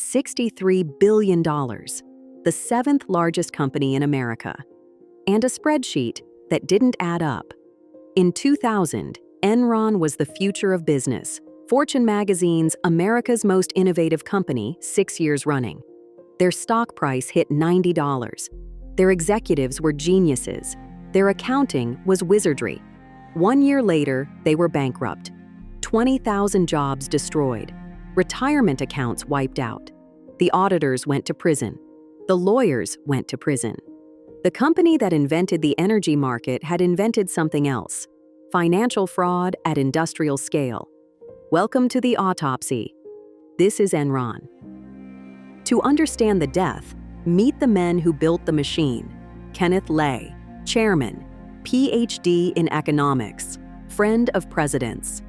$63 billion, the seventh largest company in America, and a spreadsheet that didn't add up. In 2000, Enron was the future of business, Fortune magazine's America's Most Innovative Company 6 years running. Their stock price hit $90. Their executives were geniuses. Their accounting was wizardry. 1 year later, they were bankrupt. 20,000 jobs destroyed. Retirement accounts wiped out. The auditors went to prison. The lawyers went to prison. The company that invented the energy market had invented something else: financial fraud at industrial scale. Welcome to the autopsy. This is Enron. To understand the death, meet the men who built the machine. Kenneth Lay, chairman, PhD in economics, friend of presidents.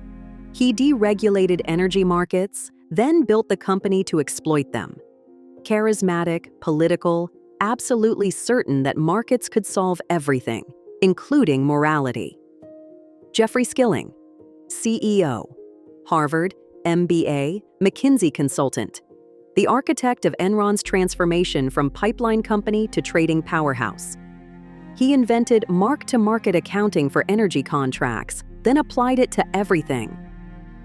He deregulated energy markets, then built the company to exploit them. Charismatic, political, absolutely certain that markets could solve everything, including morality. Jeffrey Skilling, CEO, Harvard, MBA, McKinsey consultant, the architect of Enron's transformation from pipeline company to trading powerhouse. He invented mark-to-market accounting for energy contracts, then applied it to everything.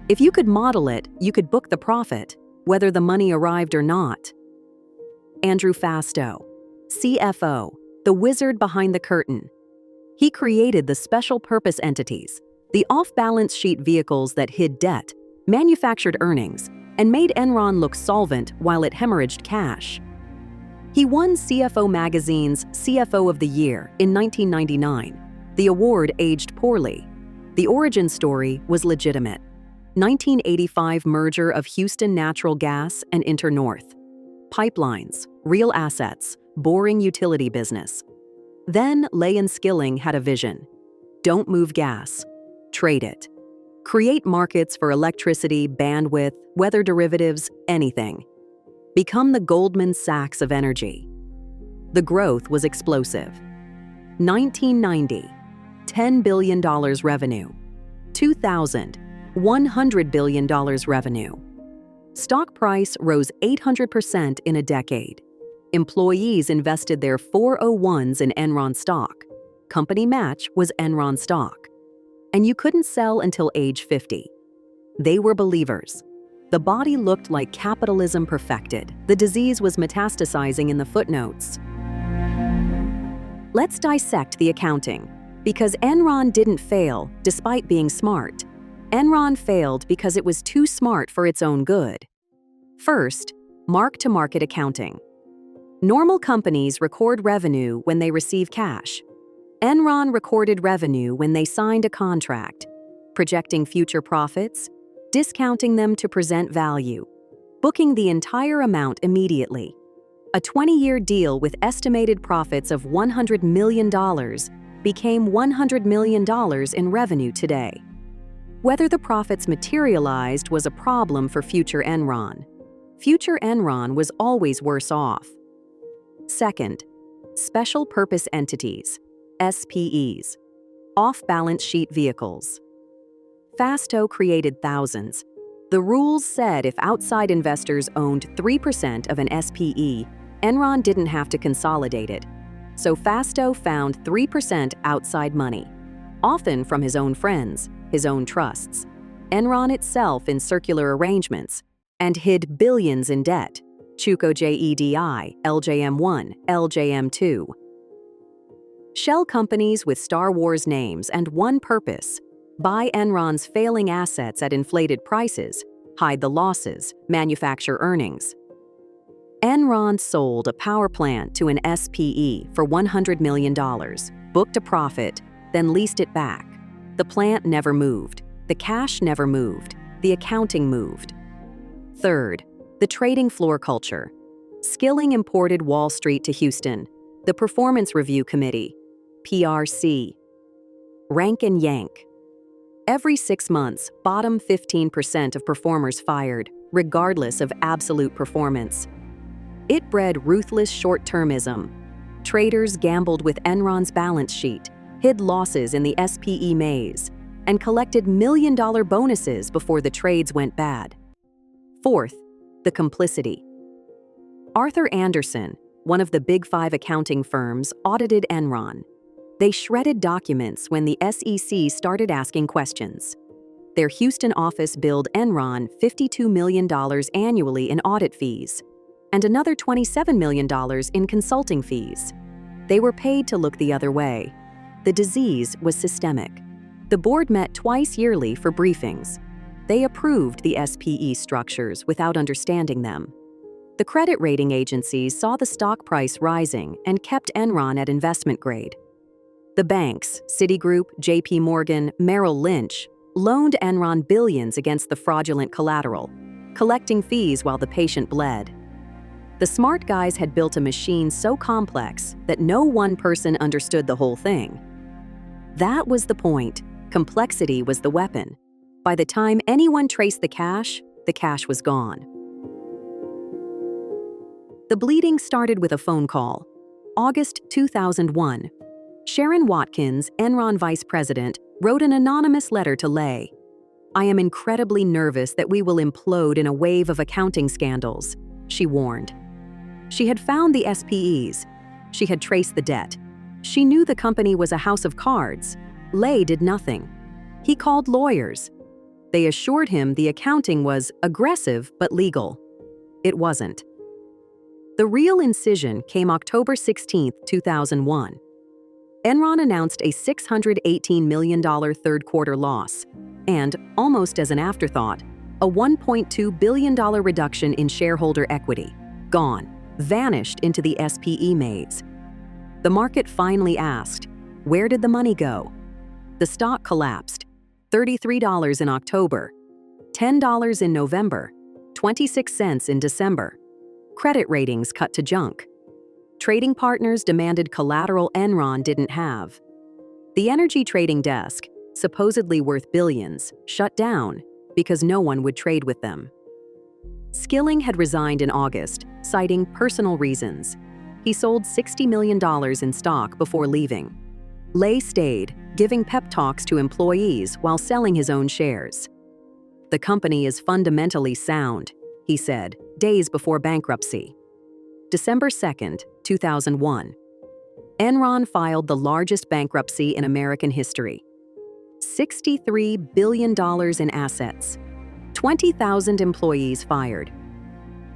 If you could model it, you could book the profit, whether the money arrived or not. Andrew Fastow, CFO, the wizard behind the curtain. He created the special purpose entities, the off-balance sheet vehicles that hid debt, manufactured earnings, and made Enron look solvent while it hemorrhaged cash. He won CFO Magazine's CFO of the Year in 1999. The award aged poorly. The origin story was legitimate. 1985 merger of Houston Natural Gas and Internorth. Pipelines, real assets, boring utility business. Then Lay and Skilling had a vision. Don't move gas. Trade it. Create markets for electricity, bandwidth, weather derivatives, anything. Become the Goldman Sachs of energy. The growth was explosive. 1990, $10 billion revenue. 2000, $100 billion revenue. Stock price rose 800% in a decade. Employees invested their 401s in Enron stock. Company match was Enron stock. And you couldn't sell until age 50. They were believers. The body looked like capitalism perfected. The disease was metastasizing in the footnotes. Let's dissect the accounting. Because Enron didn't fail, despite being smart. Enron failed because it was too smart for its own good. First, mark-to-market accounting. Normal companies record revenue when they receive cash. Enron recorded revenue when they signed a contract, projecting future profits, discounting them to present value, booking the entire amount immediately. A 20-year deal with estimated profits of $100 million became $100 million in revenue today. Whether the profits materialized was a problem for future Enron. Future Enron was always worse off. Second, special purpose entities, SPEs, off-balance sheet vehicles. Fastow created thousands. The rules said if outside investors owned 3% of an SPE, Enron didn't have to consolidate it. So Fastow found 3% outside money, often from his own friends, his own trusts, Enron itself in circular arrangements, and hid billions in debt, Chuco JEDI, LJM1, LJM2. Shell companies with Star Wars names and one purpose: buy Enron's failing assets at inflated prices, hide the losses, manufacture earnings. Enron sold a power plant to an SPE for $100 million, booked a profit, then leased it back. The plant never moved, the cash never moved, the accounting moved. Third, the trading floor culture. Skilling imported Wall Street to Houston, the Performance Review Committee, PRC. Rank and yank. Every 6 months, bottom 15% of performers fired, regardless of absolute performance. It bred ruthless short-termism. Traders gambled with Enron's balance sheet, hid losses in the SPE maze, and collected million-dollar bonuses before the trades went bad. Fourth, the complicity. Arthur Andersen, one of the Big Five accounting firms, audited Enron. They shredded documents when the SEC started asking questions. Their Houston office billed Enron $52 million annually in audit fees and another $27 million in consulting fees. They were paid to look the other way. The disease was systemic. The board met twice yearly for briefings. They approved the SPE structures without understanding them. The credit rating agencies saw the stock price rising and kept Enron at investment grade. The banks, Citigroup, JP Morgan, Merrill Lynch, loaned Enron billions against the fraudulent collateral, collecting fees while the patient bled. The smart guys had built a machine so complex that no one person understood the whole thing. That was the point. Complexity was the weapon. By the time anyone traced the cash was gone. The bleeding started with a phone call. August 2001. Sharon Watkins, Enron vice president, wrote an anonymous letter to Lay. "I am incredibly nervous that we will implode in a wave of accounting scandals," she warned. She had found the SPEs. She had traced the debt. She knew the company was a house of cards. Lay did nothing. He called lawyers. They assured him the accounting was aggressive but legal. It wasn't. The real incision came October 16, 2001. Enron announced a $618 million third-quarter loss, and, almost as an afterthought, a $1.2 billion reduction in shareholder equity. Gone, vanished into the SPE maze. The market finally asked, where did the money go? The stock collapsed. $33 in October, $10 in November, 26 cents in December. Credit ratings cut to junk. Trading partners demanded collateral Enron didn't have. The energy trading desk, supposedly worth billions, shut down because no one would trade with them. Skilling had resigned in August, citing personal reasons. He sold $60 million in stock before leaving. Lay stayed, giving pep talks to employees while selling his own shares. "The company is fundamentally sound," he said, days before bankruptcy. December 2, 2001. Enron filed the largest bankruptcy in American history. $63 billion in assets. 20,000 employees fired.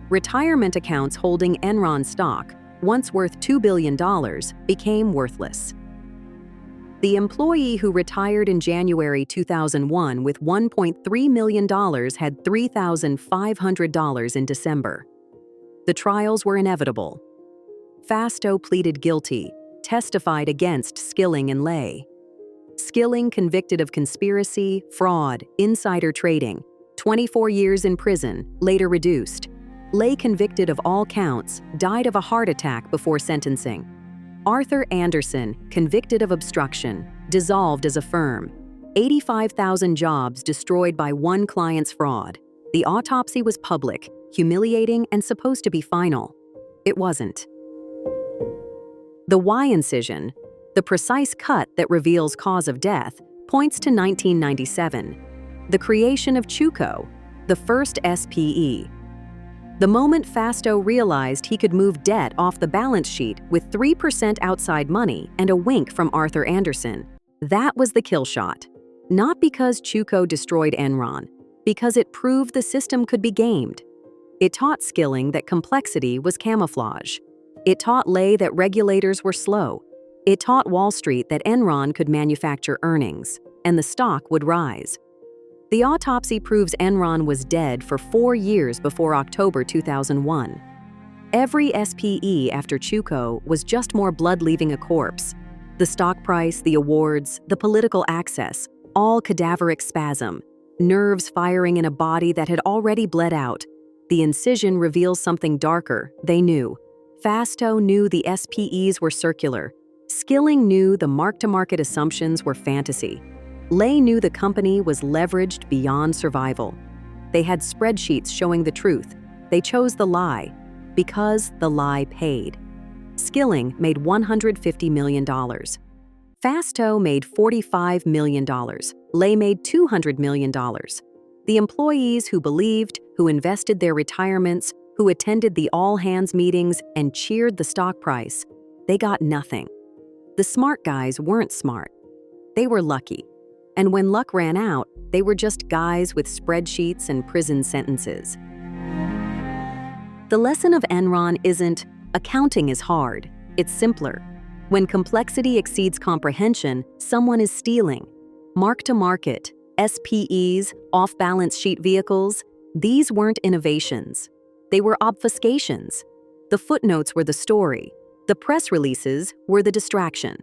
Retirement accounts holding Enron stock, once worth $2 billion, became worthless. The employee who retired in January 2001 with $1.3 million had $3,500 in December. The trials were inevitable. Fasto pleaded guilty, testified against Skilling and Lay. Skilling convicted of conspiracy, fraud, insider trading, 24 years in prison, later reduced. Lay convicted of all counts, died of a heart attack before sentencing. Arthur Andersen, convicted of obstruction, dissolved as a firm. 85,000 jobs destroyed by one client's fraud. The autopsy was public, humiliating, and supposed to be final. It wasn't. The Y incision, the precise cut that reveals cause of death, points to 1997, the creation of Chuco, the first SPE. The moment Fasto realized he could move debt off the balance sheet with 3% outside money and a wink from Arthur Andersen, that was the kill shot. Not because Chuco destroyed Enron, because it proved the system could be gamed. It taught Skilling that complexity was camouflage. It taught Lay that regulators were slow. It taught Wall Street that Enron could manufacture earnings, and the stock would rise. The autopsy proves Enron was dead for 4 years before October 2001. Every SPE after Chuco was just more blood leaving a corpse. The stock price, the awards, the political access, all cadaveric spasm, nerves firing in a body that had already bled out. The incision reveals something darker, they knew. Fasto knew the SPEs were circular. Skilling knew the mark-to-market assumptions were fantasy. Lay knew the company was leveraged beyond survival. They had spreadsheets showing the truth. They chose the lie, because the lie paid. Skilling made $150 million. Fasto made $45 million. Lay made $200 million. The employees who believed, who invested their retirements, who attended the all-hands meetings and cheered the stock price, they got nothing. The smart guys weren't smart. They were lucky. And when luck ran out, they were just guys with spreadsheets and prison sentences. The lesson of Enron isn't, accounting is hard, it's simpler. When complexity exceeds comprehension, someone is stealing. Mark-to-market, SPEs, off-balance sheet vehicles, these weren't innovations. They were obfuscations. The footnotes were the story. The press releases were the distraction.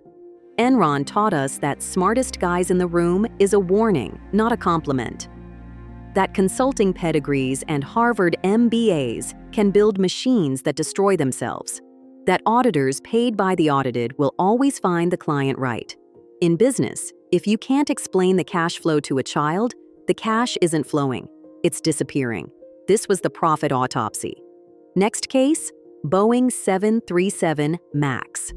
Enron taught us that smartest guys in the room is a warning, not a compliment. That consulting pedigrees and Harvard MBAs can build machines that destroy themselves. That auditors paid by the audited will always find the client right. In business, if you can't explain the cash flow to a child, the cash isn't flowing, it's disappearing. This was the Profit Autopsy. Next case, Boeing 737 MAX.